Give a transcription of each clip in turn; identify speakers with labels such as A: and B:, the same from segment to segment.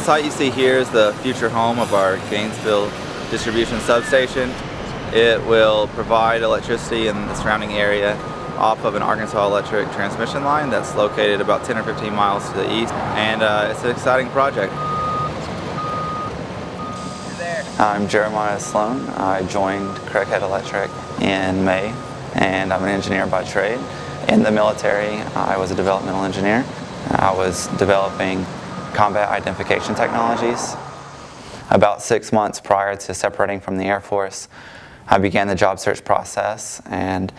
A: site you see here is the future home of our Gainesville distribution substation. It will provide electricity in the surrounding area off of an Arkansas Electric transmission line that's located about 10 or 15 miles to the east, and it's an exciting project.
B: I'm Jeremiah Sloan. I joined Craighead Electric in May, and I'm an engineer by trade. In the military, I was a developmental engineer. I was developing combat identification technologies. About 6 months prior to separating from the Air Force, I began the job search process and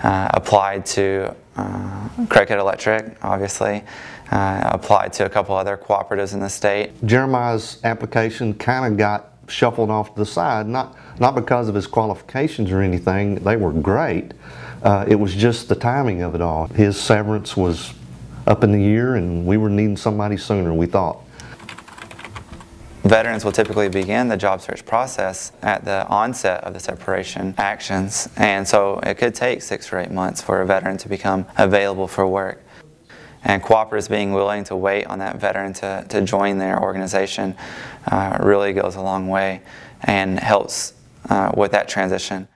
B: applied to Craighead Electric, obviously. Applied to a couple other cooperatives in the state.
C: Jeremiah's application kind of got shuffled off to the side, not because of his qualifications or anything. They were great. It was just the timing of it all. His severance was up in the year, and we were needing somebody sooner, we thought.
B: Veterans will typically begin the job search process at the onset of the separation actions, and so it could take 6 or 8 months for a veteran to become available for work. And cooperatives being willing to wait on that veteran to join their organization really goes a long way and helps with that transition.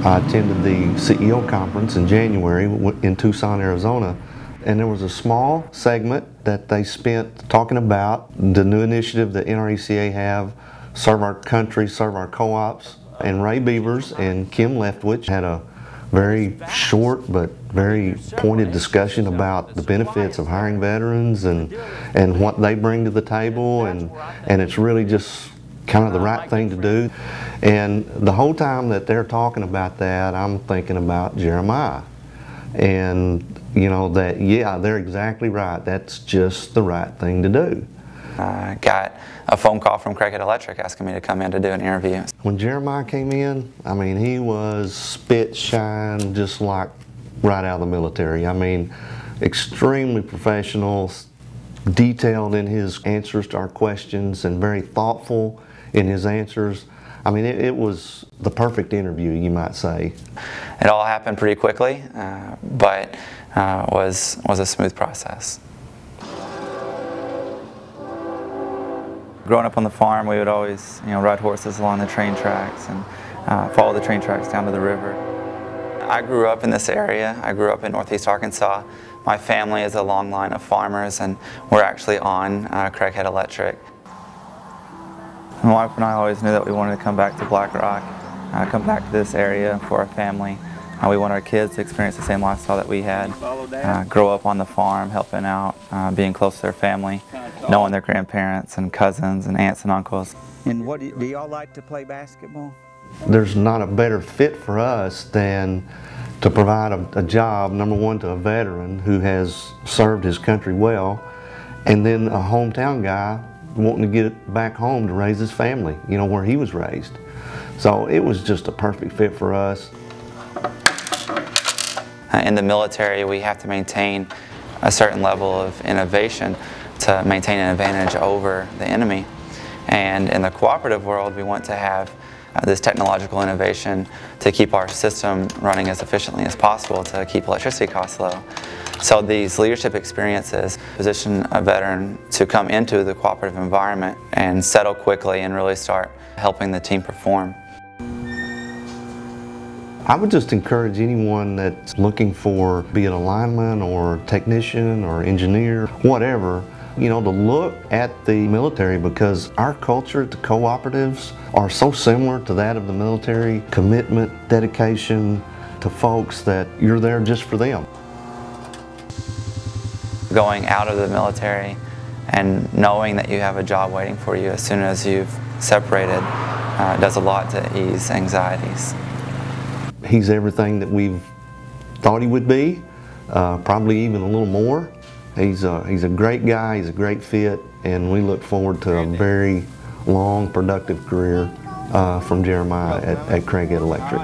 C: I attended the CEO conference in January in Tucson, Arizona, and there was a small segment that they spent talking about the new initiative that NRECA have, Serve Our Country, Serve Our Co-ops, and Ray Beavers and Kim Leftwich had a very short but very pointed discussion about the benefits of hiring veterans and what they bring to the table, and it's really just kind of the right thing to do. And the whole time that they're talking about that, I'm thinking about Jeremiah. And you know that, yeah, they're exactly right. That's just the right thing to do.
B: I got a phone call from Craighead Electric asking me to come in to do an interview.
C: When Jeremiah came in, I mean, he was spit shine just like right out of the military. I mean, extremely professional, detailed in his answers to our questions, and very thoughtful in his answers. I mean, it was the perfect interview, you might say.
B: It all happened pretty quickly, but was a smooth process. Growing up on the farm, we would always, ride horses along the train tracks and follow the train tracks down to the river. I grew up in this area. I grew up in Northeast Arkansas. My family is a long line of farmers, and we're actually on Craighead Electric. My wife and I always knew that we wanted to come back to Black Rock, come back to this area for our family. We want our kids to experience the same lifestyle that we had, grow up on the farm, helping out, being close to their family, knowing their grandparents and cousins and aunts and uncles.
D: And what do y'all like to play basketball?
C: There's not a better fit for us than to provide a job, number one, to a veteran who has served his country well, and then a hometown guy wanting to get back home to raise his family, where he was raised. So it was just a perfect fit for us.
B: In the military, we have to maintain a certain level of innovation to maintain an advantage over the enemy. And in the cooperative world, we want to have this technological innovation to keep our system running as efficiently as possible to keep electricity costs low. So these leadership experiences position a veteran to come into the cooperative environment and settle quickly and really start helping the team perform.
C: I would just encourage anyone that's looking for, be it a lineman or technician or engineer, whatever, to look at the military, because our culture at the cooperatives are so similar to that of the military. Commitment, dedication to folks that you're there just for them.
B: Going out of the military and knowing that you have a job waiting for you as soon as you've separated does a lot to ease anxieties.
C: He's everything that we've thought he would be, probably even a little more. He's a great guy, he's a great fit, and we look forward to a very long, productive career from Jeremiah at Craighead Electric.